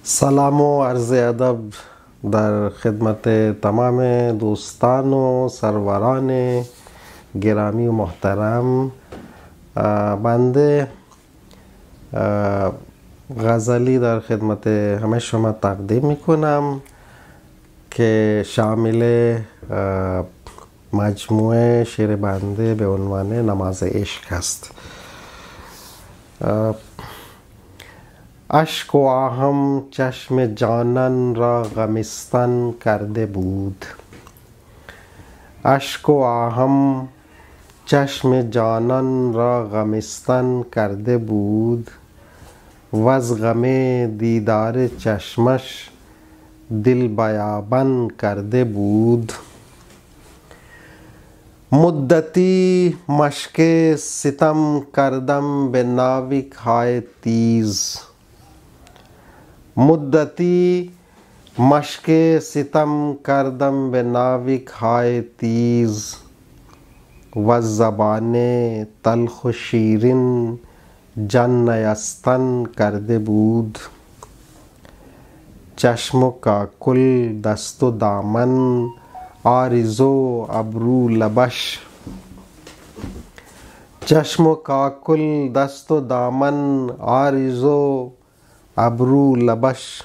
سلام و عرض ادب در خدمت تمام دوستان و سروران گرامی و محترم. بنده غزلی در خدمت همه شما تقدیم میکنم که شامل مجموعه شعر بنده به عنوان نماز عشق است. اشک و آهم چشم جانان را غمستان کرده بود. اشک و آهم چشم جانان را غمستان کرده بود و از غم دیدار چشمش دل بیابان کرده بود. مدتی مشق ستم کردم به ناوک های تیز. مدتی مشق ستم کردم به ناوک های تیز و زبان تلخ و شیرین جان نیستان کرده بود. چشم و کاکل دست و دامن عارض و ابرو لبش. چشم و کاکل دست و دامن عارض و ابرو لبش.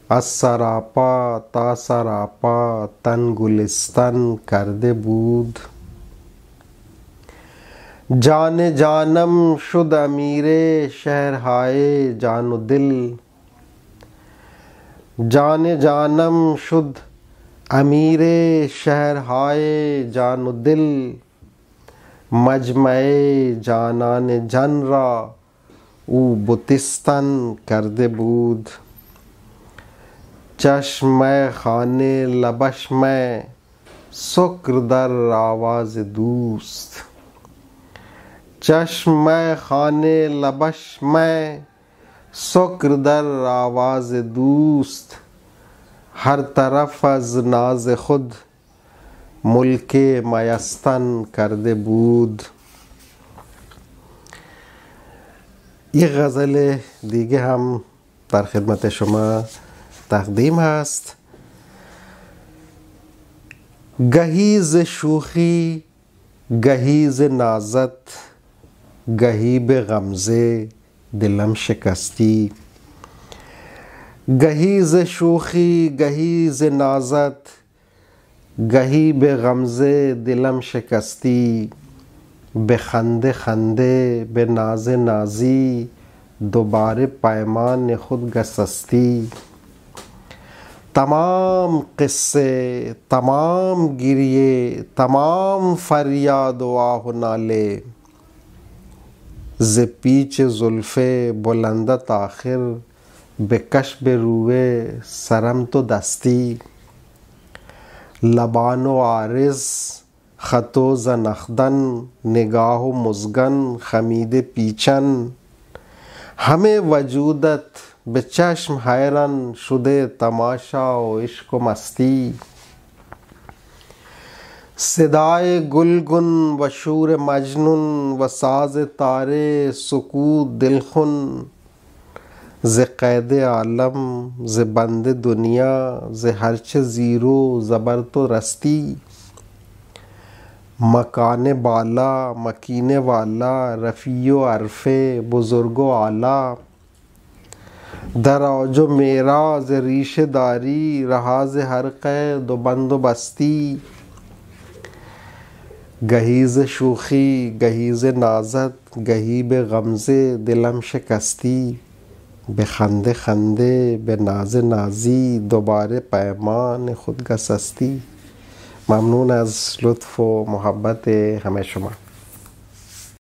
از سراپا تا سراپا تن گلستان کرده بود. جان جانم شد امیر شهرهای جان و دل. جان جانم شد امیر شهرهای جان و دل. مجمع جانان جان را او بتستان کرده بود. چشم خانه لبش میں سکر در آواز دوست. چشم خانه لبش میں سکر در آواز دوست. ہر طرف از ناز خود ملک میستان کرده بود. یک غزل دیگه هم در خدمت شما تقدیم هست. گهی ز شوخی گهی ز نازت گهی به غمزه دلم شکستی. گهی ز شوخی گهی ز نازت گهی به غمزه دلم شکستی. به خنده خنده به ناز نازی دوباره پیمان خود گسستی. تمام قصه تمام گریه تمام فریاد و آه و ناله ز پیچ زلف بلندت آخر به کشف روی سرم تو دستی. لبان و عارض خط و زنخدن نگاه و مژگان خمیده پیچان. همه وجودت به چشم حیران شده تماشا و عشق و مستی. صدای گلگون و شور مجنون و ساز تار سکوت دلخون. ز قید عالم ز بند دنیا ز هرچه زیر و زبر تو رستی. مکان بالا مکین والا رفیع و عرفه بزرگ و اعلی. در اوج و معراج ریشه داری رها ز هر قید و بند و بستی. گهی ز شوخی گهی ز نازت گهی به غمزه دلم شکستی. به خنده خنده به ناز نازی دوباره پیمان خود گسستی. ممنون از لطف و محبت همه شما.